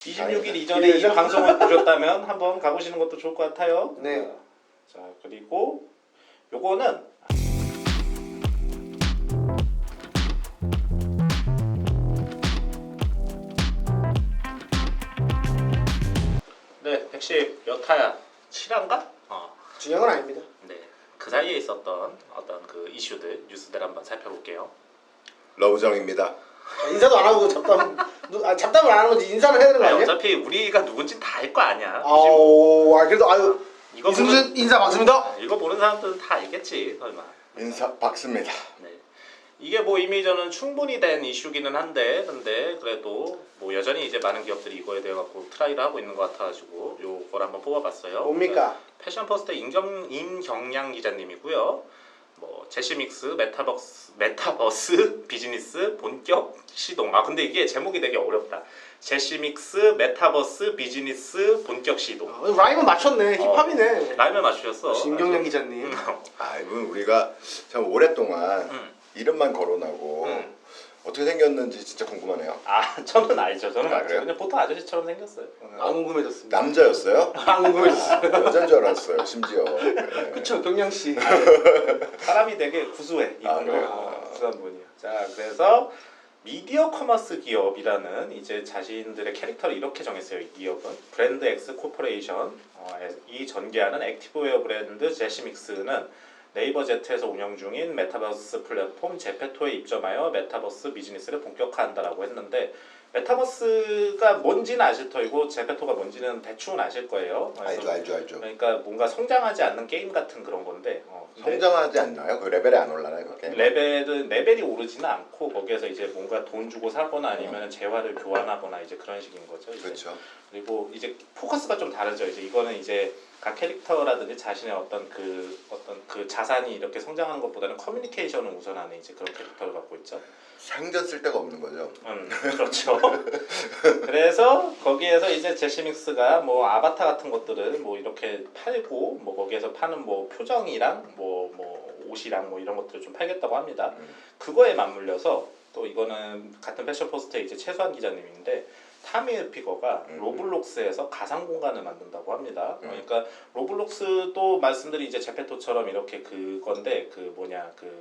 26일 이전에 이 방송을 보셨다면 한번 가보시는 것도 좋을 것 같아요. 네. 자, 그리고 요거는 네, 110 여타야 7화인가? 중요한 건 아닙니다. 네, 그 사이에 있었던 어떤 그 이슈들, 뉴스들 한번 살펴볼게요. 러브정입니다. 인사도 안 하고 잡담을 안 하는 건지 인사를 해야 되는 거 아니, 아니에요? 어차피 우리가 누군지 다 알 거 아니야. 그래도 이거 이승준 인사 맞습니다. 이거 보는 사람들은 다 알겠지, 설마. 인사 박습니다. 네. 이게 뭐 이미 저는 충분히 된 이슈기는 한데, 근데 그래도 뭐 여전히 이제 많은 기업들이 이거에 대해 갖고 트라이를 하고 있는 것 같아가지고 요걸 한번 뽑아봤어요. 뭡니까? 패션퍼스트 임경량 기자님이고요. 뭐 제시믹스 메타버스 비즈니스 본격 시동. 근데 이게 제목이 되게 어렵다. 제시믹스 메타버스 비즈니스 본격 시동. 라임은 맞췄네. 힙합이네. 라임을 맞추셨어. 임경량 기자님. 이분 우리가 참 오랫동안 이름만 거론하고 어떻게 생겼는지 진짜 궁금하네요. 저는 알죠. 저는 알죠. 그래요? 그냥 보통 아저씨처럼 생겼어요. 안 궁금해졌습니다. 남자였어요? 안 궁금해졌어요. 여자인 줄 알았어요. 심지어. 네. 그쵸, 경량 씨. 사람이 되게 구수해. 그래요? 그런 분이요. 자, 그래서 미디어 커머스 기업이라는 이제 자신들의 캐릭터를 이렇게 정했어요. 이 기업은 브랜드 X 코퍼레이션 이 전개하는 액티브웨어 브랜드 제시믹스는 네이버 Z에서 운영 중인 메타버스 플랫폼 제페토에 입점하여 메타버스 비즈니스를 본격화한다라고 했는데, 메타버스가 뭔지는 아실 터이고 제페토가 뭔지는 대충은 아실 거예요. 알죠. 그러니까 뭔가 성장하지 않는 게임 같은 그런 건데, 근데 성장하지 않나요? 그 레벨이 안 올라나요? 그 게임? 레벨이 오르지는 않고 거기에서 이제 뭔가 돈 주고 사거나 아니면 재화를 교환하거나 이제 그런 식인 거죠. 이제. 그렇죠. 그리고 이제 포커스가 좀 다르죠. 이제 이거는 이제 각 캐릭터라든지 자신의 어떤 그 자산이 이렇게 성장하는 것보다는 커뮤니케이션을 우선하는 이제 그런 캐릭터를 갖고 있죠. 상전 쓸 데가 없는 거죠. 그렇죠. 그래서 거기에서 이제 제시믹스가 뭐 아바타 같은 것들을 뭐 이렇게 팔고, 뭐 거기에서 파는 뭐 표정이랑 뭐 옷이랑 뭐 이런 것들을 좀 팔겠다고 합니다. 그거에 맞물려서 또 이거는 같은 패션 포스트의 이제 최수환 기자님인데, 타미 힐피거가 로블록스에서 가상 공간을 만든다고 합니다. 그러니까 로블록스도 말씀드린 이제 제페토처럼 이렇게 그건데 그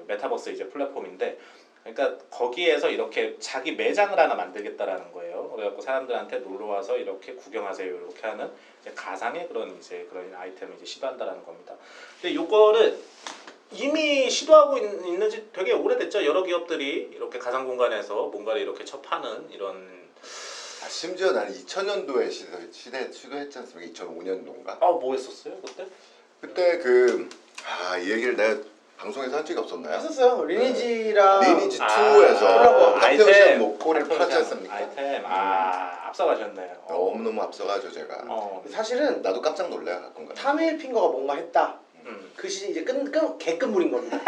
메타버스 이제 플랫폼인데, 그러니까 거기에서 이렇게 자기 매장을 하나 만들겠다라는 거예요. 그래갖고 사람들한테 놀러 와서 이렇게 구경하세요 이렇게 하는 이제 가상의 그런 아이템을 이제 시도한다라는 겁니다. 근데 요거를 이미 시도하고 있는지 되게 오래됐죠. 여러 기업들이 이렇게 가상 공간에서 뭔가를 이렇게 접하는 이런. 심지어 나는 2000년도에 시도했지 않습니까? 2005년도인가? 뭐 했었어요 그때? 그때 이 얘기를 내가 방송에서 한 적이 없었나요? 했었어요. 리니지랑 리니지 2에서 아이템 목걸이를 팔았지 않습니까? 아이템 앞서가셨네요. 너무너무 앞서가죠 제가. 사실은 나도 깜짝 놀래요 가끔가. 타미 힐핑거가 뭔가 했다. 그 시즌 이제 개끝물인 겁니다.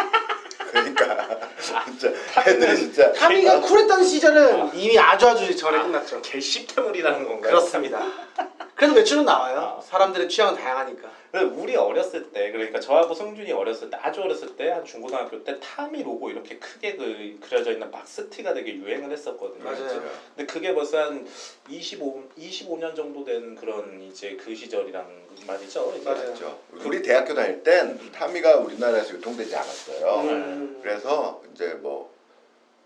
그러니까 진짜 애들이 진짜 타미가 쿨했던 시절은 이미 아주 전에 끝났죠. 개씹태물이라는 건가요? 그렇습니다. 그래도 매출은 나와요. 사람들의 취향은 다양하니까. 우리 어렸을 때, 그러니까 저하고 승준이 어렸을 때, 아주 어렸을 때, 한 중고등학교 때 타미 로고 이렇게 크게 그려져 있는 박스티가 되게 유행을 했었거든요. 맞아요. 근데 그게 벌써 한 25년 정도 된 그런 이제 그 시절이란 말이죠. 이제. 맞아요. 우리 대학교 다닐 땐 타미가 우리나라에서 유통되지 않았어요. 그래서 이제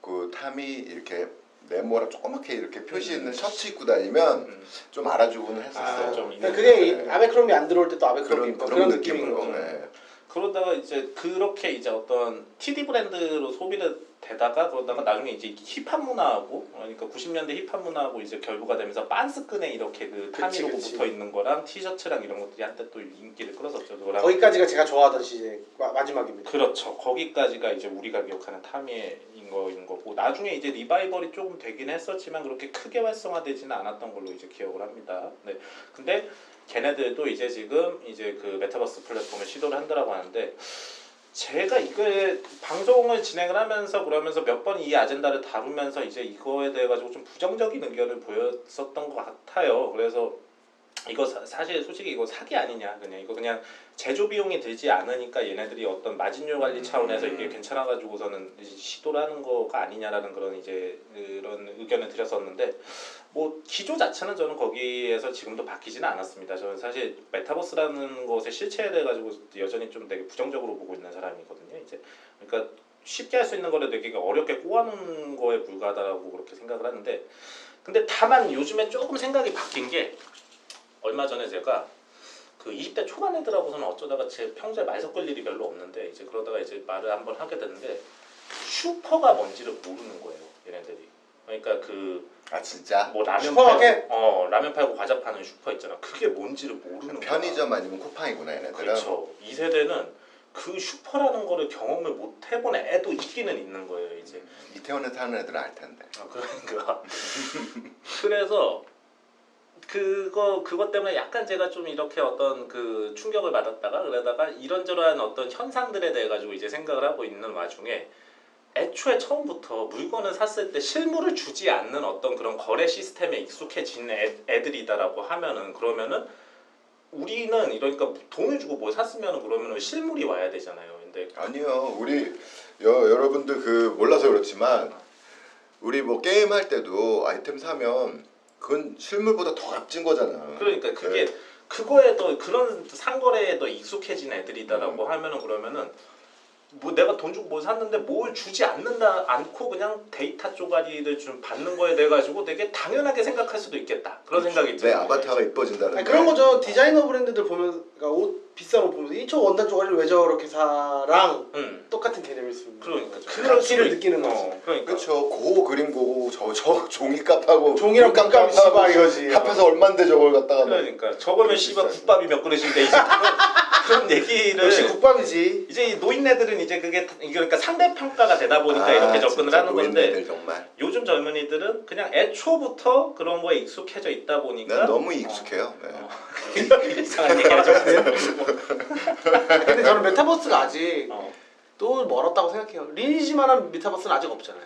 그 타미 이렇게 네모랑 조그맣게 이렇게 표시 있는 셔츠 입고 다니면 좀 알아주고는 했었어요. 그게 아베크롬비 안 들어올 때 또 아베크롬비 그런 느낌인 느낌으로. 거죠. 네. 그러다가 이제 그렇게 이제 어떤 TD 브랜드로 소비를 그러다가 나중에 이제 힙합 문화하고, 그러니까 90년대 힙합 문화하고 이제 결부가 되면서 빤스끈에 이렇게 그 타미 로고 붙어 있는 거랑 티셔츠랑 이런 것들이 한때 또 인기를 끌었었죠. 거기까지가 제가 좋아하던 시즌 마지막입니다. 그렇죠. 거기까지가 이제 우리가 기억하는 타미인 거고, 나중에 이제 리바이벌이 조금 되긴 했었지만 그렇게 크게 활성화되지는 않았던 걸로 이제 기억을 합니다. 네. 근데 걔네들도 이제 지금 이제 그 메타버스 플랫폼을 시도를 한다라고 하는데, 제가 이거에 방송을 진행을 하면서 그러면서 몇 번 이 아젠다를 다루면서 이제 이거에 대해 가지고 좀 부정적인 의견을 보였었던 것 같아요. 그래서 이거 사실 솔직히 이거 사기 아니냐, 그냥 이거 그냥 제조 비용이 들지 않으니까 얘네들이 어떤 마진율 관리 차원에서 이게 괜찮아가지고서는 이제 시도를 하는 거가 아니냐라는 그런 이제 그런 의견을 드렸었는데, 뭐 기조 자체는 저는 거기에서 지금도 바뀌지는 않았습니다. 저는 사실 메타버스라는 것의 실체에 대해 가지고 여전히 좀 되게 부정적으로 보고 있는 사람이거든요. 이제 그러니까 쉽게 할 수 있는 거를 되게 어렵게 꼬아놓은 거에 불과하다라고 그렇게 생각을 하는데, 근데 다만 요즘에 조금 생각이 바뀐 게, 얼마 전에 제가 그 20대 초반 애들하고서는 어쩌다가 제 평소에 말 섞을 일이 별로 없는데 이제 그러다가 이제 말을 한번 하게 됐는데, 슈퍼가 뭔지를 모르는 거예요, 얘네들이. 그러니까 그 아 진짜? 뭐 라면 슈퍼마켓? 팔고 라면 팔고 과자 파는 슈퍼 있잖아. 그게 뭔지를 모르는 거야. 편의점 아니면 쿠팡이구나 얘네들은. 그렇죠. 이 세대는 그 슈퍼라는 거를 경험을 못 해본 애도 있기는 있는 거예요, 이제. 이태원에 사는 애들은 알 텐데. 그러니까 그래서 그것 때문에 약간 제가 좀 이렇게 어떤 그 충격을 받았다가 그러다가 이런저런 어떤 현상들에 대해 가지고 이제 생각을 하고 있는 와중에, 애초에 처음부터 물건을 샀을 때 실물을 주지 않는 어떤 그런 거래 시스템에 익숙해진 애들이다라고 하면은, 그러면은 우리는 이러니까 돈을 주고 뭘 샀으면 그러면은 실물이 와야 되잖아요. 근데 아니요, 우리 여러분들 그 몰라서 그렇지만 우리 뭐 게임 할 때도 아이템 사면 그건 실물보다 더 값진 거잖아. 그러니까 그게 네. 그거에 더 그런 상거래에 더 익숙해진 애들이다라고 하면은, 그러면은 뭐 내가 돈 주고 뭘 샀는데 뭘 주지 않고 그냥 데이터 쪼가리를 좀 받는 거에 대해 가지고 되게 당연하게 생각할 수도 있겠다, 그런 생각이 내 들어요. 아바타가 이뻐진다는. 아니, 그런 거죠. 디자이너 브랜드들 보면, 그러니까 옷 비싼 옷 보면서 1초 원단 쪼가리를 왜 저렇게 사랑 똑같은 개념일 수 있는. 그러니까 그런 키를 느끼는 거지. 그러니까 그렇죠. 고 그림 고고 저 종이값하고 종이랑 물값 씨발 이거지. 합해서 얼마인데 저걸 갖다가 막 그러니까 저거면 씨발 비싸지. 국밥이 몇 그릇인데 이제 그런 얘기를 역시 국밥이지. 이제 이 노인네들은 이제 그게 그러니까 상대 평가가 되다 보니까 이렇게 접근을 진짜 하는 건데, 노인네들 정말. 요즘 젊은이들은 그냥 애초부터 그런 거에 익숙해져 있다 보니까 난 너무 익숙해요. 네. 이상한 얘기 하셨어요. 근데 저는 메타버스가 아직 어. 또 멀었다고 생각해요. 리니지만한 메타버스는 아직 없잖아요.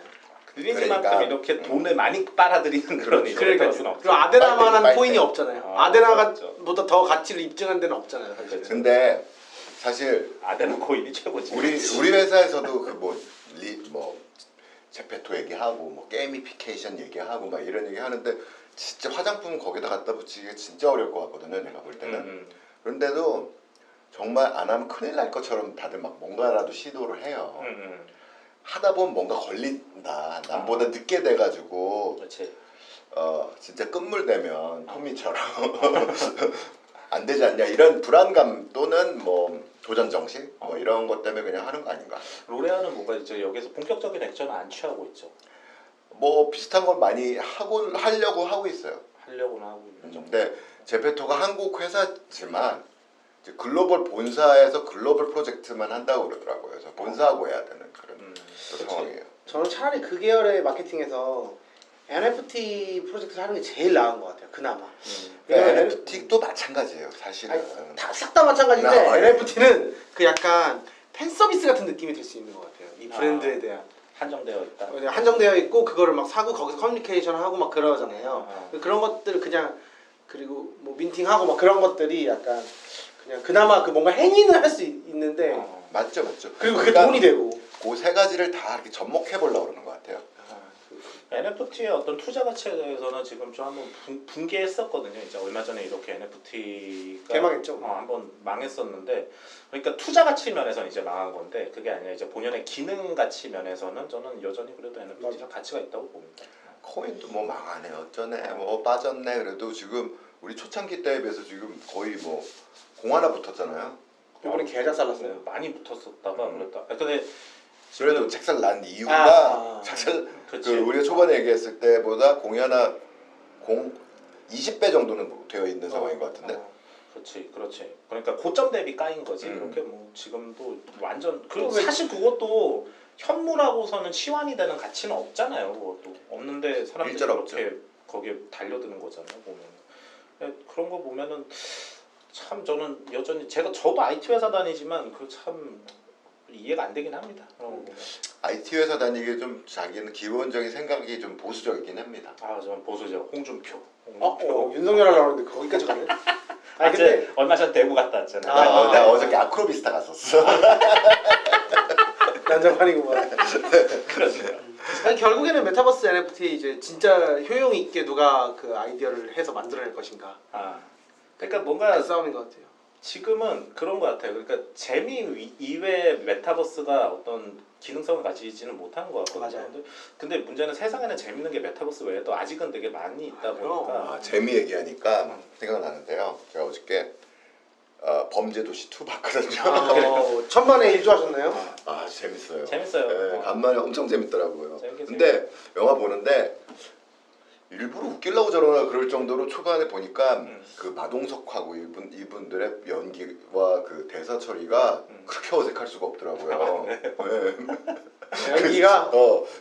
그러니까 그러니까. 이렇게 돈을 많이 빨아들이는 그런 이제 메타버스는 그리고 없죠. 아데나만한 빨대. 코인이 없잖아요. 아, 아데나가 그렇죠. 보다 더 가치를 입증한 데는 없잖아요, 사실. 그렇죠. 근데 사실 아데나 코인이 최고지. 우리 회사에서도 그 뭐 제페토 얘기하고 뭐 게이미피케이션 얘기하고 막 이런 얘기 하는데, 진짜 화장품 거기다 갖다 붙이기가 진짜 어려울 것 같거든요, 내가 볼 때는. 그런데도 정말 안 하면 큰일 날 것처럼 다들 막 뭔가라도 시도를 해요. 하다 보면 뭔가 걸린다. 남보다 늦게 돼가지고 그렇지. 진짜 끝물되면 토미처럼 안 되지 않냐, 이런 불안감 또는 뭐 도전 정신 뭐 이런 것 때문에 그냥 하는 거 아닌가. 로레아는 뭔가 이제 여기서 본격적인 액션을 안 취하고 있죠. 뭐 비슷한 걸 많이 하려고 하고 있어요. 하려고는 하고 있는 정도. 근데 제페토가 한국 회사지만 이제 글로벌 본사에서 글로벌 프로젝트만 한다고 그러더라고요. 그래서 본사하고 해야 되는 그런 또 상황이에요. 저는 차라리 그 계열의 마케팅에서 NFT 프로젝트를 하는 게 제일 나은 것 같아요. 그나마. 왜냐면 NFT도 마찬가지예요, 사실은. 싹 다 마찬가지인데 아, 예. NFT는 그 약간 팬 서비스 같은 느낌이 들 수 있는 것 같아요. 이 브랜드에 대한. 한정되어 있다. 한정되어 있고 그거를 막 사고 거기서 커뮤니케이션 하고 막 그러잖아요. 그런 것들 그냥, 그리고 뭐 민팅하고 막 그런 것들이 약간 그냥 그나마 그 뭔가 행위는 할 수 있는데 맞죠. 그리고 그게 돈이 되고. 그 세 가지를 다 이렇게 접목해 보려고 그러는 것 같아요. NFT의 어떤 투자 가치에 대해서는 지금 좀 한번 붕괴했었거든요. 이제 얼마 전에 이렇게 NFT가 개망했죠. 한번 망했었는데, 그러니까 투자 가치 면에서는 이제 망한 건데, 그게 아니라 이제 본연의 기능 가치 면에서는 저는 여전히 그래도 NFT가 가치가 있다고 봅니다. 코인도 뭐 망하네, 어쩌네, 뭐 빠졌네. 그래도 지금 우리 초창기 때에 비해서 지금 거의 뭐 공 하나 붙었잖아요. 이번에 계좌 살랐어요. 많이 붙었었다가 그랬다. 근데 그래도 책살 난 이유가 그치. 우리가 초반에 얘기했을 때보다 공이 하나 20배 정도는 되어 있는 상황인 것 같은데. 그렇지. 그러니까 고점 대비 까인 거지. 그렇게 뭐 지금도 완전 그리고 왜- 사실 그것도 현물하고서는 치환이 되는 가치는 없잖아요. 그것도 없는데 사람들이 일절 없죠. 그렇게 거기에 달려드는 거잖아요. 보면 그런 거 보면은 참 저는 여전히 저도 IT 회사 다니지만 그 참 이해가 안 되긴 합니다. 그런 거 보면. IT 회사 다니기 좀 자기는 기본적인 생각이 좀 보수적이긴 합니다. 저는 보수죠. 홍준표. 윤석열 하려고 하는데 거기까지 가네? 아니 근데 얼마 전 대구 갔다 왔잖아요. 나 어저께 아크로비스타 갔었어. 난장판이구만. 그렇네요. 아니 결국에는 메타버스 NFT 이제 진짜 효용 있게 누가 그 아이디어를 해서 만들어낼 것인가. 그러니까 뭔가 그 싸움인 것 같아요. 지금은 그런 것 같아요. 그러니까 재미 이외에 메타버스가 어떤 기능성을 가지지는 못하는 것 같거든요. 맞아요. 근데 문제는 세상에는 재밌는 게 메타버스 외에도 아직은 되게 많이 있다 보니까 재미 얘기하니까 생각나는데요. 제가 어저께 범죄도시 2 봤거든요. 천만에 일조하셨나요? 재밌어요. 재밌어요. 네, 간만에 엄청 재밌더라고요. 재밌게 근데 영화 보는데 일부러 웃기려고 저러나 그럴 정도로 초반에 보니까 그 마동석하고 이분들의 연기와 그 대사 처리가 그렇게 어색할 수가 없더라고요. 네. 연기가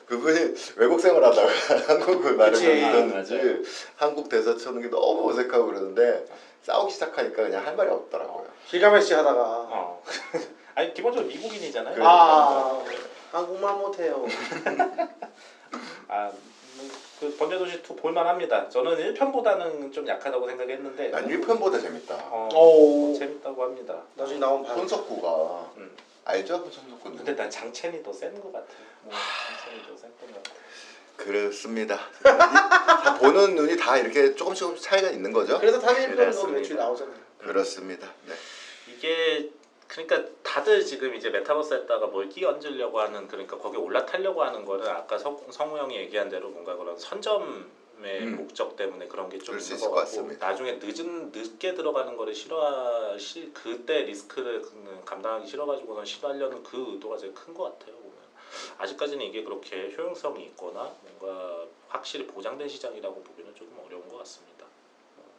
그분이 외국 생활하다가 한국을 말을 그치. 듣는지 한국 대사 쳐는 게 너무 어색하고 그러는데 싸우기 시작하니까 그냥 할 말이 없더라고요. 길가메시 하다가 아니 기본적으로 미국인이잖아요. 한국말 못해요. 그 범죄도시 2 볼만합니다. 저는 1편보다는 좀 약하다고 생각했는데 난 1편보다 재밌다. 재밌다고 합니다. 나중에 나온 반. 손석구가 알죠? 손석구 근데 난 장첸이 더 센 것 같아. 장첸이 더 센 것 같아. 그렇습니다. 다 보는 눈이 다 이렇게 조금씩 차이가 있는 거죠? 그래서 타밀 그렇습니다. 정도 매출이 나오잖아요. 그렇습니다. 네. 이게 그러니까 다들 지금 이제 메타버스에다가 뭘 끼얹으려고 하는 그러니까 거기 올라타려고 하는 거는 아까 성우 형이 얘기한 대로 뭔가 그런 선점의 목적 때문에 그런 게 좀 그럴 수 있는 있을 것 것 같고 같습니다. 나중에 늦게 들어가는 거를 그때 리스크를 감당하기 싫어가지고는 시도하려는 그 의도가 제일 큰 것 같아요. 보면 아직까지는 이게 그렇게 효용성이 있거나 뭔가 확실히 보장된 시장이라고 보기는 조금 어려운 것 같습니다.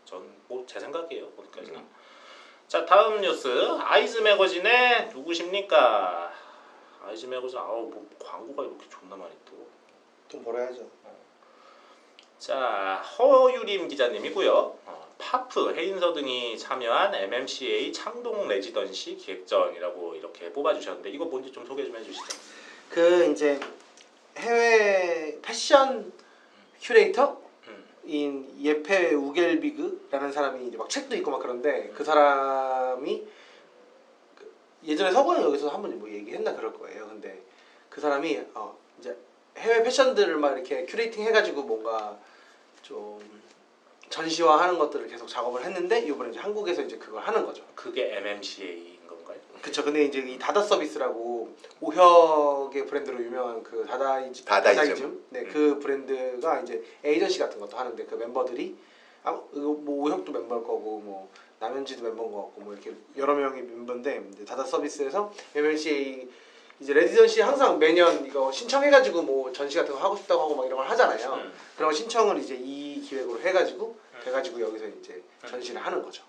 전 뭐 제 생각이에요. 거기까지는. 자 다음 뉴스 아이즈 매거진의 누구십니까? 아이즈 매거진 뭐 광고가 이렇게 존나 많이 떠. 돈 벌어야죠. 자 허유림 기자님이고요. 파프, 헤인서 등이 참여한 MMCA 창동 레지던시 기획전이라고 이렇게 뽑아주셨는데 이거 뭔지 좀 소개 좀 해주시죠. 그 이제 해외 패션 큐레이터 인 예페 우겔비그라는 사람이 이제 막 책도 있고 막 그런데 그 사람이 예전에 서구형 여기서 한번 뭐 얘기했나 그럴 거예요. 근데 그 사람이 이제 해외 패션들을 막 이렇게 큐레이팅 해가지고 뭔가 좀 전시화하는 것들을 계속 작업을 했는데 이번에 이제 한국에서 이제 그걸 하는 거죠. 그게 MMCA인 건가요? 그쵸. 근데 이제 이 다다 서비스라고 오혁의 브랜드로 유명한 그 다다이즘. 네, 그 브랜드가 이제 에이전시 같은 것도 하는데 그 멤버들이 뭐 오혁도 멤버일 거고 뭐 남현지도 멤버인 것 같고 뭐 이렇게 여러 명이 멤버인데 이제 다다 서비스에서 MLCA 이제 레지던시 항상 매년 이거 신청해가지고 뭐 전시 같은 거 하고 싶다고 하고 막 이런 걸 하잖아요. 그런 거 신청을 이제 이 기획으로 해가지고 돼가지고 여기서 이제 전시를 하는 거죠.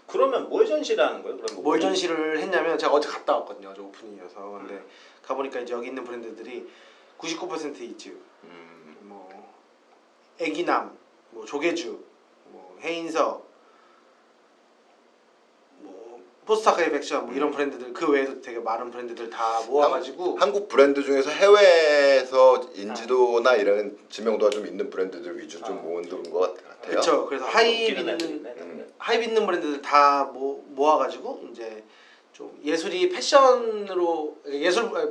그러면 뭘 전시를 하는 거예요? 그럼 뭘 전시를 했냐면 제가 어제 갔다 왔거든요. 어제 오프닝이어서. 근데 가보니까 이제 여기 있는 브랜드들이 99% 이즈, 뭐 애기남, 뭐 조개주, 뭐 헤인서, 뭐 포스타카이 팩션 뭐 이런 브랜드들 그 외에도 되게 많은 브랜드들 다 모아가지고 한국 브랜드 중에서 해외에서 인지도나 이런 지명도가 좀 있는 브랜드들 위주로 좀 모은 것 같아요. 그렇죠. 그래서 하이브 있는 브랜드들 다 모아가지고 이제 좀 예술이 패션으로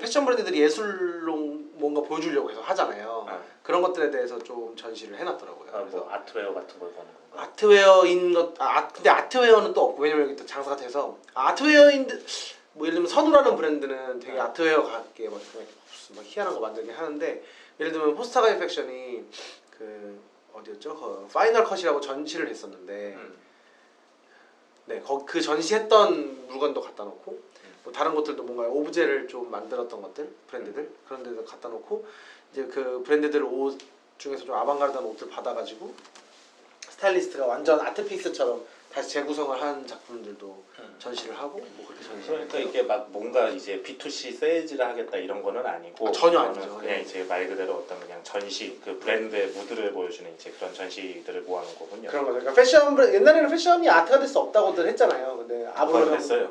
패션 브랜드들이 예술로 뭔가 보여주려고 해서 하잖아요. 그런 것들에 대해서 좀 전시를 해놨더라고요. 그래서 뭐 아트웨어 같은 걸 보는 건가? 아트웨어인 것 근데 아트웨어는 또 없고 왜냐면 여기 또 장사가 돼서 아트웨어인데 뭐 예를 들면 선우라는 브랜드는 되게 아트웨어 같게 막 희한한 거 만들긴 하는데 예를 들면 포스타가이 팩션이 그 어디였죠? 그 파이널 컷이라고 전시를 했었는데 네, 그 전시했던 물건도 갖다 놓고 뭐 다른 것들도 뭔가 오브제를 좀 만들었던 것들 브랜드들 그런 데도 갖다 놓고 이제 그 브랜드들 옷 중에서 좀 아방가르드한 옷들 받아가지고 스타일리스트가 완전 아트피스처럼 다시 재구성을 한 작품들도 전시를 하고 뭐 그렇게 전시를 그러니까 이게 막 뭔가 이제 B2C 세일즈를 하겠다 이런 거는 아니고 전혀 아니죠. 그냥 이제 말 그대로 어떤 그냥 전시 그 브랜드의 무드를 보여주는 이제 그런 전시들을 모아놓은 거군요. 그런 거죠. 그러니까 패션 옛날에는 패션이 아트가 될 수 없다고들 했잖아요. 근데 아무런 됐어요.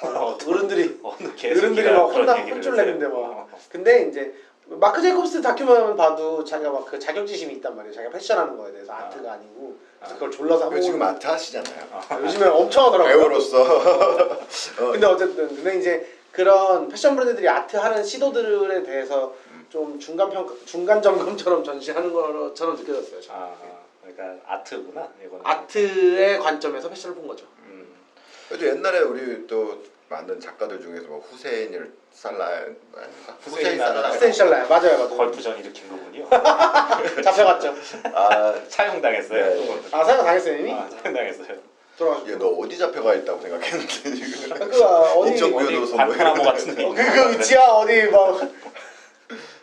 어른들이 어른들이 막 혼쭐 내는데 막. 근데 이제 마크 제이콥스 다큐만 봐도 자기가 막 그 자격지심이 있단 말이에요. 자기가 패션하는 거에 대해서 아트가 아니고 그래서 그걸 졸라서 그 한번 지금 아트 하시잖아요. 요즘에 엄청 하더라고요. 배우로서. 근데 어쨌든 근데 이제 그런 패션 브랜드들이 아트 하는 시도들에 대해서 좀 중간 점검처럼 전시하는 것처럼 느껴졌어요. 저는. 그러니까 아트구나 이거는. 아트의 관점에서 패션을 본 거죠. 그래도 옛날에 우리 또 만든 작가들 중에서 뭐 후세인을 살라야 후세인 살라. 스텐 샬라야 맞아요. 걸프전 일으킨 거군요. 잡혀갔죠. 아, 사용당했어요. 네. 아 사용 당했어요 이미? 사용당했어요. 돌아가셨죠. 얘 너 어디 잡혀가 있다고 생각했는데 지금. 그 어디 인적 어디 교도소 관파나무 같은 데 그 지하 어디 막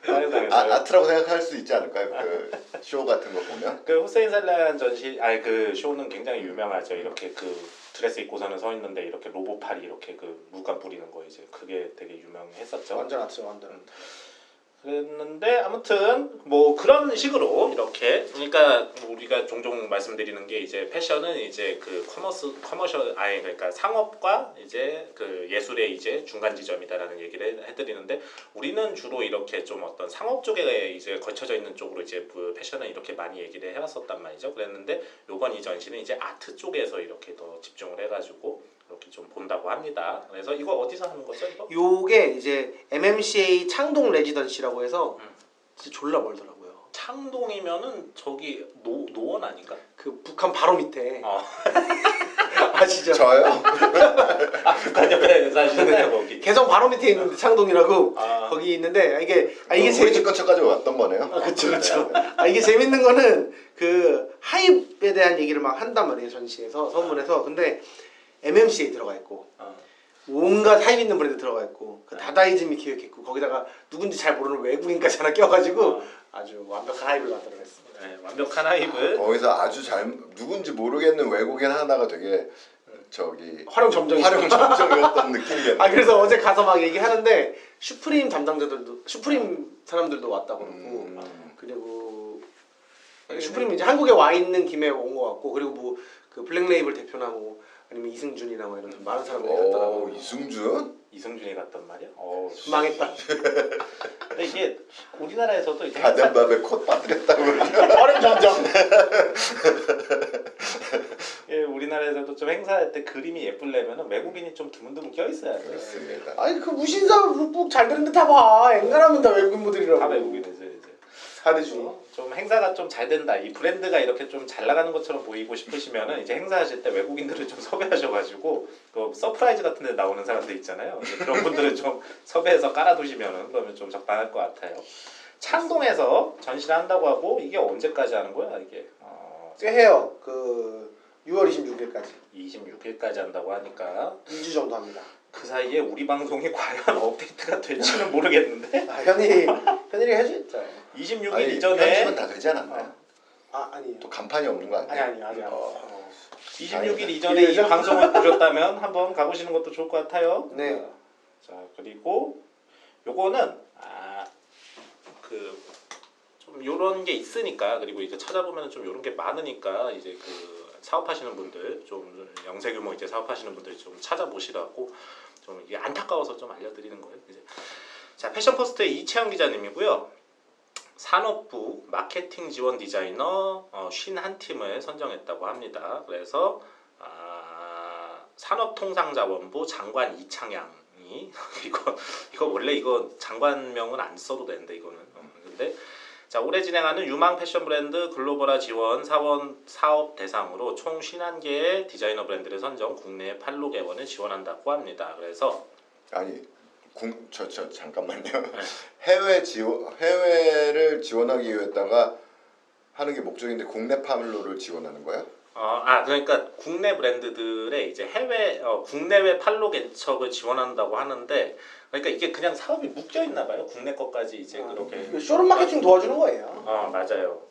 사용당했어요. 아트라고 생각할 수 있지 않을까요? 그 쇼 같은 거 보면. 그 후세인 살라한 전시, 아니 그 쇼는 굉장히 유명하죠. 이렇게 그 드레스 입고서는 서 있는데 이렇게 로봇팔이 이렇게 그 물감 뿌리는 거 이제 그게 되게 유명했었죠. 완전 아트죠 완전. 그랬는데 아무튼 뭐 그런 식으로 이렇게 그러니까 뭐 우리가 종종 말씀드리는 게 이제 패션은 이제 그 커머셜 아니 그러니까 상업과 이제 그 예술의 이제 중간 지점이다라는 얘기를 해드리는데 우리는 주로 이렇게 좀 어떤 상업 쪽에 이제 거쳐져 있는 쪽으로 이제 그 패션을 이렇게 많이 얘기를 해왔었단 말이죠. 그랬는데 요번 이 전시는 이제 아트 쪽에서 이렇게 더 집중을 해가지고 이렇게 좀 본다고 합니다. 그래서 이거 어디서 하는 거죠? 이거? 요게 이제 MMCA 창동 레지던시라고 해서 진짜 졸라 멀더라고요. 창동이면은 저기 노원 아닌가? 그 북한 바로 밑에. 어. 아시죠? 저요? 북한 옆에 사시나요 거기? 개성 바로 밑에 있는데 창동이라고 아. 거기 있는데 이게 우리 재밌. 집 근처까지 왔던 거네요. 그렇죠. 이게 재밌는 거는 그 하입에 대한 얘기를 막 한단 말이에요 전시에서 서문에서. 근데 MMC에 들어가 있고 온갖 하입 있는 브랜드 들어가 있고 그 다다이즘이 기획했고 거기다가 누군지 잘 모르는 외국인까지 하나 껴가지고 아주 완벽한 하입을 만들어냈습니다. 네, 완벽한 하입을 거기서 아주 잘 누군지 모르겠는 외국인 하나가 되게 저기 활용 점정이었던 느낌이겠네. 아 그래서 어제 가서 막 얘기하는데 슈프림 담당자들도 슈프림 사람들도 왔다고 그러고 그리고 슈프림 이제 한국에 와 있는 김에 온 것 같고 그리고 뭐 그 블랙레이블 대표나 뭐 아니면 이승준이나 뭐 이런 많은 사람들이 갔더라고요. 이승준? 이승준이 갔단 말이야? 망했다. 근데 이게 우리나라에서도 이제 가든 밥에 콧 빠뜨렸다고 그러죠. 활용 점정. 예, 우리나라에서도 좀 행사할 때 그림이 예쁘려면 외국인이 좀 드문드문 껴 있어야 돼요. 그렇습니다. 아니 그 무신사 룩북 잘 되는데 다 봐. 앵간하면 다 외국인 모델이라고. 다 외국인이죠 이제. 사대주의. 좀 행사가 좀 잘 된다. 이 브랜드가 이렇게 좀 잘 나가는 것처럼 보이고 싶으시면은 이제 행사하실 때 외국인들을 좀 섭외하셔가지고 그 서프라이즈 같은 데 나오는 사람들 있잖아요. 이제 그런 분들을 좀 섭외해서 깔아두시면은 그러면 좀 적당할 것 같아요. 창동에서 전시를 한다고 하고 이게 언제까지 하는 거야 이게? 꽤 해요. 그 6월 26일까지. 26일까지 한다고 하니까 2주 정도 합니다. 그 사이에 우리 방송이 과연 업데이트가 될지는 모르겠는데 현일이 해주겠죠. 26일 아니, 이전에 편집은 다 되지 않았나요? 아니. 또 간판이 없는 거 아니에요? 아니. 26일 이전에 이 방송을 보셨다면 한번 가보시는 것도 좋을 것 같아요. 네. 자 그리고 요거는 그 좀 요런 게 있으니까 그리고 이제 찾아보면 좀 요런 게 많으니까 이제 그 사업하시는 분들 좀 영세 규모 이제 사업하시는 분들이 좀 찾아보시라고 좀 이게 안타까워서 좀 알려드리는 거예요. 이제 자 패션 포스트의 이채영 기자님이고요. 산업부 마케팅 지원 디자이너 51팀을 선정했다고 합니다. 그래서 산업통상자원부 장관 이창양이 이거 원래 이거 장관명은 안 써도 되는데 이거는 근데 자 올해 진행하는 유망 패션 브랜드 글로벌화 지원 사업 대상으로 총 51개의 디자이너 브랜드를 선정 국내 8로 개원을 지원한다고 합니다. 그래서 아니 잠깐만요. 해외를 지원하기 위해다가 하는 게 목적인데 국내 판로를 지원하는 거야? 그러니까 국내 브랜드들의 이제 국내외 판로 개척을 지원한다고 하는데 그러니까 이게 그냥 사업이 묶여 있나 봐요. 국내 것까지 이제 그렇게 쇼룸 마케팅 도와주는 거예요. 맞아요.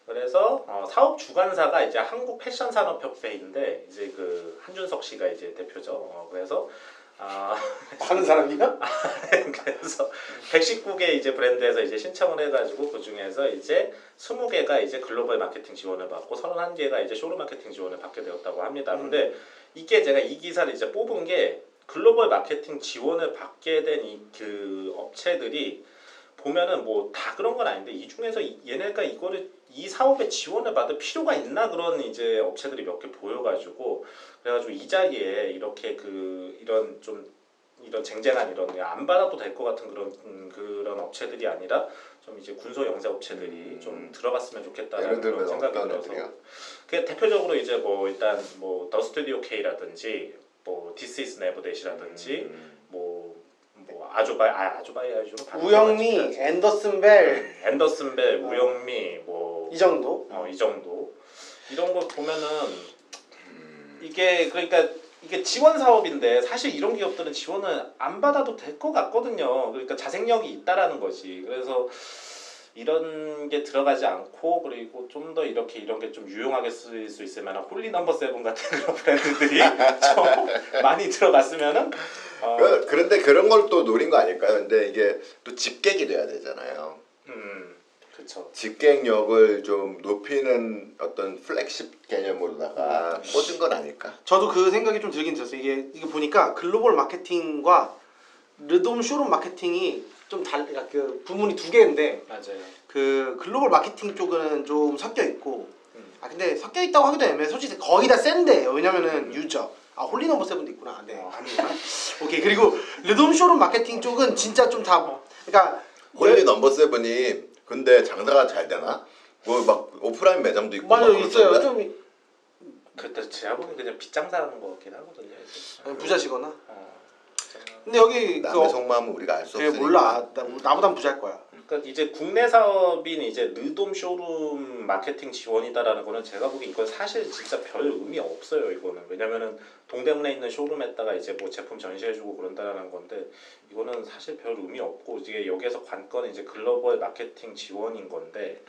그래서 사업 주관사가 이제 한국 패션 산업 협회인데 이제 그 한준석 씨가 이제 대표죠. 그래서 하는 사람이야? 그래서 119개 이제 브랜드에서 이제 신청을 해가지고 그 중에서 이제 20개가 이제 글로벌 마케팅 지원을 받고 31개가 이제 쇼룸 마케팅 지원을 받게 되었다고 합니다. 근데 이게 제가 이 기사를 이제 뽑은 게 글로벌 마케팅 지원을 받게 된 그 업체들이 보면은 뭐 다 그런 건 아닌데 이 중에서 얘네가 이거를 이 사업에 지원을 받을 필요가 있나 그런 이제 업체들이 몇 개 보여가지고 그래가지고 이 자리에 이렇게 이런 좀 이런 쟁쟁한 이런 안 받아도 될 것 같은 그런 업체들이 아니라 좀 이제 군소 영세 업체들이 좀 들어갔으면 좋겠다는 예를 들면 그런 생각이 어떤 들어서 애들이요? 그 대표적으로 이제 뭐 일단 뭐 더 스튜디오 K라든지 뭐 This is 네버댓이라든지 뭐 아주바이 요즘 우영미, 앤더슨 벨 앤더슨 벨, 우영미 뭐 이 정도. 이 정도 이런 거 보면은 이게 그러니까 이게 지원 사업인데 사실 이런 기업들은 지원을 안 받아도 될 것 같거든요. 그러니까 자생력이 있다라는 거지. 그래서 이런 게 들어가지 않고 그리고 좀 더 이런 게 좀 유용하게 쓰일 수 있을 만한 홀리 넘버 세븐 같은 그런 브랜드들이 좀 많이 들어갔으면은 그런데 그런 걸 또 노린 거 아닐까요? 근데 이게 또 집객이 돼야 되잖아요. 그렇죠. 집객력을 좀 높이는 어떤 플렉십 개념으로다가 꽂은 건 아닐까? 저도 그 생각이 좀 들긴 들었어요. 이게 보니까 글로벌 마케팅과 르돔 쇼룸 마케팅이 좀 그러니까 그 부문이 두 개인데 맞아요. 그 글로벌 마케팅 쪽은 좀 섞여 있고 근데 섞여 있다고 하기도 애매해. 솔직히 거의 다 센데요. 왜냐면은 유저 홀리 넘버 세븐도 있구나. 네 아니구나. 오케이. 그리고 르돔 쇼룸 마케팅 쪽은 진짜 좀 다 그러니까 홀리 넘버 세븐이 근데 장사가 잘 되나? 뭐 막 오프라인 매장도 있고 맞아요. 막 있어요. 그러던데? 좀 그때 제가 보기엔 그냥 빗장사하는 거 같긴 하거든요. 이제. 부자시거나. 빗장사. 근데 여기 남의 속마음은 우리가 알 수 되게 없으니까. 몰라. 나보단 부자일 거야. 그러니까 이제 국내 사업인 이제 르돔 쇼룸 마케팅 지원이다라는 거는 제가 보기엔 이건 사실 진짜 별 의미 없어요. 이거는 왜냐면은 동대문에 있는 쇼룸에다가 이제 뭐 제품 전시해주고 그런다라는 건데 이거는 사실 별 의미 없고 이제 여기에서 관건은 이제 글로벌 마케팅 지원인 건데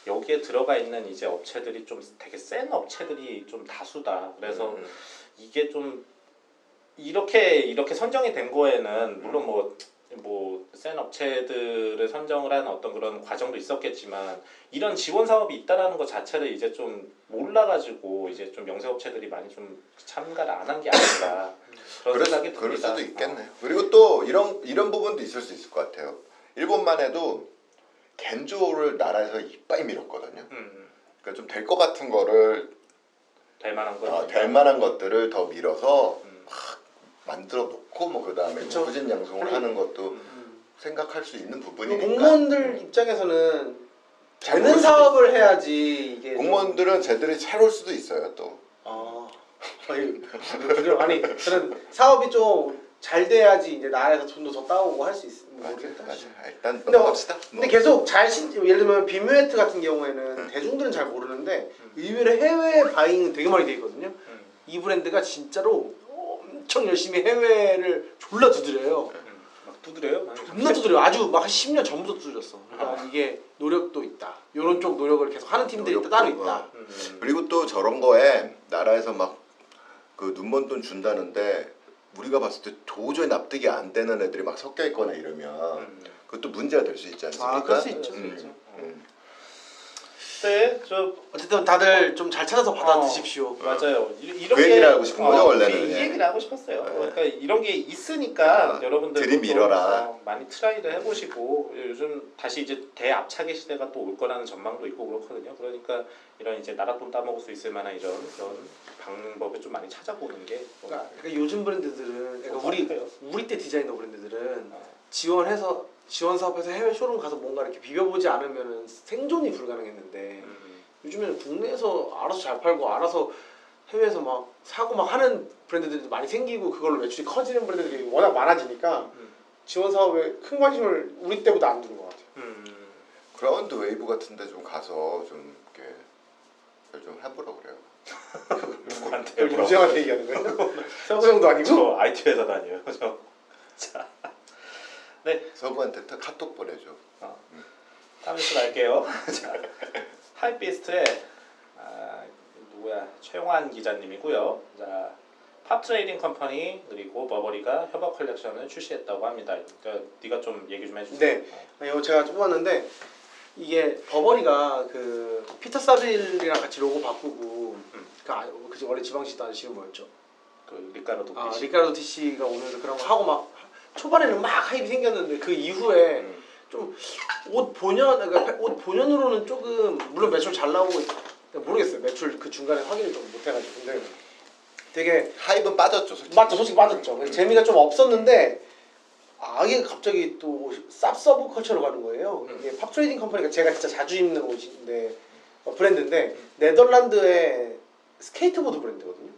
여기에 들어가 있는 이제 업체들이 좀 되게 센 업체들이 좀 다수다. 그래서 이게 좀 이렇게 선정이 된 거에는 물론 뭐 센 업체들을 선정을 하는 어떤 그런 과정도 있었겠지만 이런 지원 사업이 있다라는 것 자체를 이제 좀 몰라가지고 이제 좀 영세 업체들이 많이 좀 참가를 안 한 게 아닌가 그런 생각이 듭니다. 그럴 수도 있겠네요. 그리고 또 이런 부분도 있을 수 있을 것 같아요. 일본만 해도 겐조를 나라에서 이빨 밀었거든요. 그러니까 좀 될 것 같은 거를 될 만한 될 만한 것들을 더 밀어서 막 만들어 놓고 뭐 그다음에 그쵸. 후진 양성을 하는 것도 생각할 수 있는 부분이니까. 공무원들 입장에서는 잘 되는 모를 수도 사업을 해야지 이게 공무원들은 쟤들이 잘 올 수도 있어요 또. 아니 저는 사업이 좀 잘 돼야지 이제 나라에서 돈도 더 따오고 할 수 있으면 모르겠다. 맞아. 일단 근데 넘어갑시다. 근데 계속 예를 들면 비뮤에트 같은 경우에는 대중들은 잘 모르는데 의외로 해외 바잉은 되게 많이 돼 있거든요. 이 브랜드가 진짜로 엄청 열심히 해외를 졸라 두드려요. 막 두드려요? 존나 두드려요. 아주 막 한 10년 전부터 두드렸어. 그러니까 이게 노력도 있다. 이런 쪽 노력을 계속 하는 팀들이 노력도, 따로 있다. 그리고 또 저런 거에 나라에서 막 그 눈먼 돈 준다는데 우리가 봤을 때 도저히 납득이 안 되는 애들이 막 섞여 있거나 이러면 그것도 문제가 될 수 있지 않습니까? 그럴 수 있죠. 네, 저 어쨌든 다들 좀 잘 찾아서 받아 드십시오. 맞아요. 이런 그 얘기를 하고 싶은 거죠, 원래는. 이 예. 얘기를 하고 싶었어요. 그러니까 이런 게 있으니까 여러분들 들이밀어라. 많이 트라이를 해보시고 요즘 다시 이제 대압차게 시대가 또 올 거라는 전망도 있고 그렇거든요. 그러니까 이런 이제 나라 돈 따먹을 수 있을 만한 이런 방법을 좀 많이 찾아보는 게 그러니까 요즘 브랜드들은 그러니까 우리 때 디자이너 브랜드들은 지원 사업에서 해외 쇼룸 가서 뭔가 이렇게 비벼보지 않으면 생존이 불가능했는데 요즘에는 국내에서 알아서 잘 팔고 알아서 해외에서 막 사고 막 하는 브랜드들도 많이 생기고 그걸로 매출이 커지는 브랜드들이 워낙 많아지니까 지원 사업에 큰 관심을 우리 때보다 안 두는 것 같아요. 그라운드 웨이브 같은데 좀 가서 좀 이렇게 좀 해보라 그래요. 누구한테 윤재한테 얘기하는 거예요? 서구 형도 아니고? 저 IT 회사 다녀요. 자, 네. 서구한테 카톡 보내줘. 다음 뉴스 갈게요. 자, 하이피스트의 누구야 최용환 기자님이고요. 자, 팝 트레이딩 컴퍼니 그리고 버버리가 협업 컬렉션을 출시했다고 합니다. 그러니까 네가 좀 얘기 좀 해주세요. 네, 이거 제가 뽑았는데 이게 버버리가 그 피터 사빌이랑 같이 로고 바꾸고 그 원래 지방시도 아저씨 뭐였죠? 그 리카르도 피시. 리카르도 티시가 오면서 그런 거 하고 막 초반에는 막 하입이 생겼는데 그 이후에 좀 옷 본연 그러니까 옷 본연으로는 조금 물론 매출 잘 나오고 모르겠어요. 매출 그 중간에 확인을 좀 못해가지고 근데 되게 하이브는 빠졌죠, 솔직히. 맞죠, 솔직히 빠졌죠. 그래서 재미가 좀 없었는데 이게 갑자기 또 쌉 서브컬처로 가는 거예요. 이게 팝 트레이딩 컴퍼니가 제가 진짜 자주 입는 옷인데 브랜드인데 네덜란드의 스케이트보드 브랜드거든요.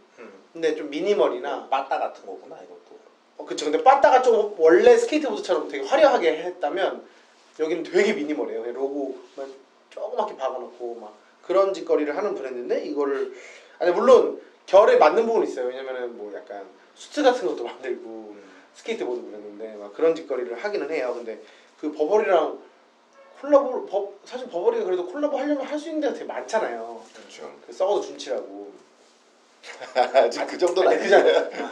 근데 좀 미니멀이나 빠따 같은 거구나 이것도. 그쵸. 근데 빠따가 좀 원래 스케이트보드처럼 되게 화려하게 했다면 여기는 되게 미니멀해요. 그냥 로고만 조그맣게 박아놓고 막 그런 짓거리를 하는 브랜드인데 이거를 아니 물론 결에 맞는 부분이 있어요. 왜냐면은 뭐 약간 수트 같은 것도 만들고 스케이트보드 브랜드인데 막 그런 짓거리를 하기는 해요. 근데 그 버버리랑 콜라보 사실 버버리가 그래도 콜라보 하려면 할 수 있는 데가 되게 많잖아요. 그렇죠. 그 썩어도 준치라고. 아직 그 정도는 아니, 아니에요.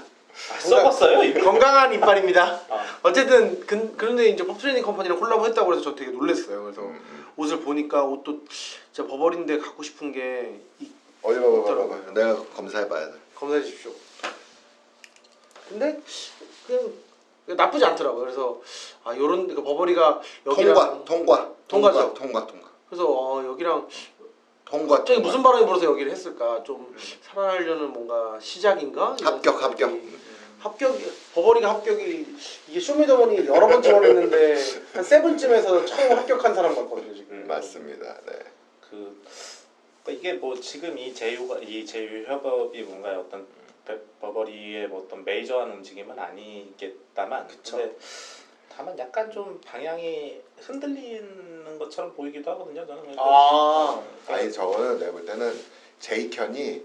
써봤어요 이거? 건강한 이빨입니다. 아. 어쨌든 그런데 이제 팝트레이닝 컴퍼니랑 콜라보 했다고 해서 저 되게 놀랐어요. 그래서 옷을 보니까 옷도 진짜 버버리인데 갖고 싶은 게 어디 봐봐. 내가 검사해봐야 돼. 검사해 주십시오. 근데 그냥 나쁘지 않더라고요. 그래서 요런 그 버버리가 여기랑 통과죠. 그래서 여기랑 통과. 갑자기 무슨 바람이 불어서 여기를 했을까? 좀 살아나려는 뭔가 시작인가? 이런 합격. 합격이 버버리가 합격이 이게 쇼미더머니 여러 번 지원했는데 한 세 번쯤에서 처음 합격한 사람 같거든요 지금. 맞습니다. 네. 그러니까 이게 뭐 지금 이 제휴 협업이 뭔가 어떤 버버리의 뭐 어떤 메이저한 움직임은 아니겠다만, 근데 다만 약간 좀 방향이 흔들리는 것처럼 보이기도 하거든요. 저는. 아니 저거는 내가 볼 때는 제이켠이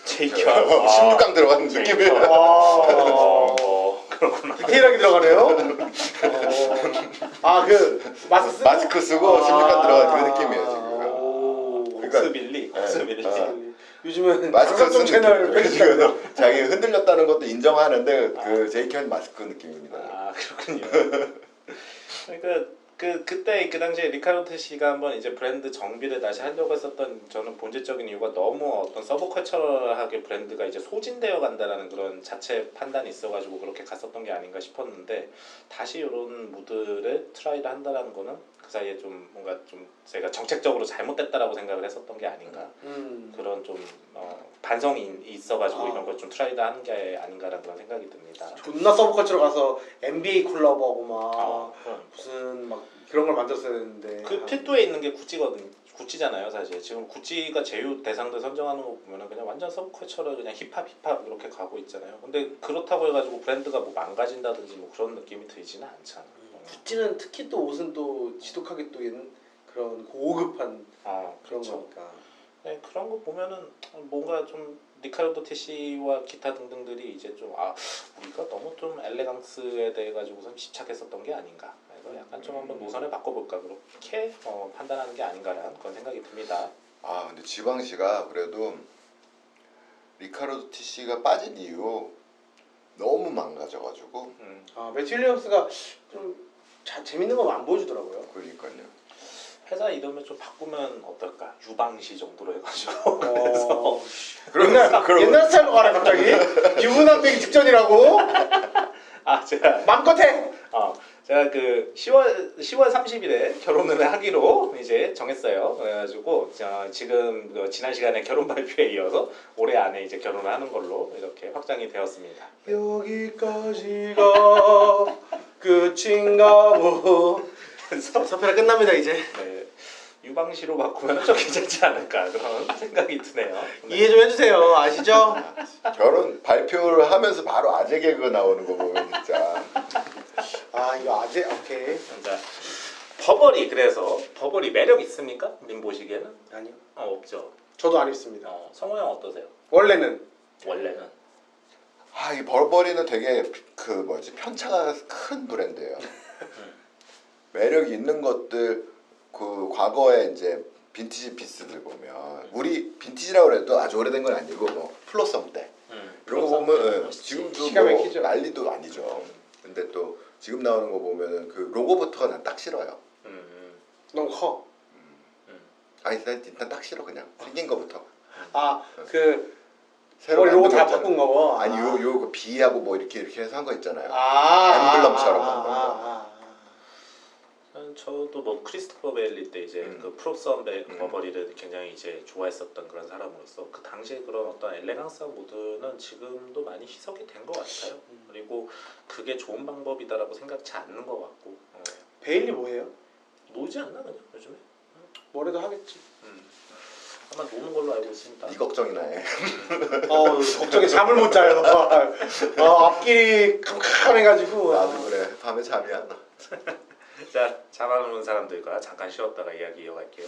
제이켠 16강 들어가는 느낌이에요. 그렇구나. 디테일하게 들어가네요. 그 마스크 쓰고 16강 들어가는 그 느낌이에요 지금. 국수빌리. 요즘은 마스크 쓴 채널 느낌. 자기 흔들렸다는 것도 인정하는데 그 제이켠 마스크 느낌입니다. 그렇군요. 그러니까 그때 그 당시에 리카르도 씨가 한번 이제 브랜드 정비를 다시 하려고 했었던 저는 본질적인 이유가 너무 어떤 서브컬처럴하게 브랜드가 이제 소진되어 간다라는 그런 자체 판단이 있어가지고 그렇게 갔었던 게 아닌가 싶었는데, 다시 이런 무드를 트라이를 한다라는 거는 그 사이에 좀 뭔가 좀 제가 정책적으로 잘못됐다라고 생각을 했었던 게 아닌가. 그런 좀 반성이 있어가지고 이런 걸 좀 트라이를 하는 게 아닌가라는 그런 생각이 듭니다. 존나 서브컬처로 가서 NBA 콜라보하고 막 무슨 막 그런 걸 만들었어야 했는데 그 필두에 있는 게 구찌잖아요 사실. 지금 구찌가 제휴 대상들 선정하는 거 보면은 그냥 완전 서브컬처를 그냥 힙합 이렇게 가고 있잖아요. 근데 그렇다고 해가지고 브랜드가 뭐 망가진다든지 뭐 그런 느낌이 들지는 않잖아. 구찌는 특히 또 옷은 또 지독하게 또 그런 고급한 그런 그렇죠. 거니까. 네, 그런 거 보면은 뭔가 좀 리카르도 티시와 기타 등등들이 이제 좀 우리가 너무 좀 엘레강스에 대해 가지고선 집착했었던 게 아닌가. 그래서 약간 좀 한번 노선을 바꿔볼까 그렇게 판단하는 게 아닌가라는 그런 생각이 듭니다. 근데 지방시가 그래도 리카르도 티시가 빠진 이유 너무 망가져가지고. 매튜 윌리엄스가 좀 재밌는 거 안 보여주더라고요. 그러니까요. 회사 이름을 좀 바꾸면 어떨까? 유방시 정도로 해가지고. 그래서 옛날 스타일로 가네 갑자기. 유부남되기 직전이라고. 제가 맘껏 해. 제가 그 10월 30일에 결혼을 하기로 이제 정했어요. 그래가지고 지금 지난 시간에 결혼 발표에 이어서 올해 안에 이제 결혼을 하는 걸로 이렇게 확정이 되었습니다. 여기까지가 끝인가 뭐. 서페라 끝납니다 이제. 네, 유방시로 바꾸면 좀 괜찮지 않을까 그런 생각이 드네요. 이해 좀 해주세요. 아시죠? 결혼 발표를 하면서 바로 아재 개그 나오는 거 보면 진짜. 이거 아재 오케이. 자, 버버리. 그래서 버버리 매력 있습니까? 님 보시기에는? 아니요. 없죠. 저도 안 입습니다. 성호 형 어떠세요? 원래는. 이 버버리는 되게 편차가 큰 브랜드예요. 매력이 있는 것들 그 과거에 이제 빈티지 피스들 보면 우리 빈티지라고 해도 아주 오래된 건 아니고 뭐 플로썸 때 이런 거 보면 지금도 뭐 난리도 아니죠. 근데 또 지금 나오는 거 보면은 그 로고부터가 난 딱 싫어요. 너무 커. 아니 일단 딱 싫어 그냥 생긴 거부터. 그 새로 로고 다 바꾼 거. 아니 요거 B하고 뭐 이렇게 해서 한 거 있잖아요. 엠블럼처럼 만든 거. 저도 뭐 크리스토퍼 베일리 때 이제 그 프롭선 버버리를 굉장히 이제 좋아했었던 그런 사람으로서 그 당시에 그런 어떤 엘레강스한 모드는 지금도 많이 희석이 된 것 같아요. 그리고 그게 좋은 방법이다라고 생각지 않는 것 같고 베일리 뭐예요? 놀지 않나 그냥 요즘에? 뭐래도 하겠지. 아마 노는 걸로 알고 있습니다. 네 걱정이나 해. 걱정에 잠을 못 자요. 앞길이 캄캄해가지고. 나도 그래. 밤에 잠이 안 와. 자, 잠 안 오는 사람들과 잠깐 쉬었다가 이야기 이어갈게요.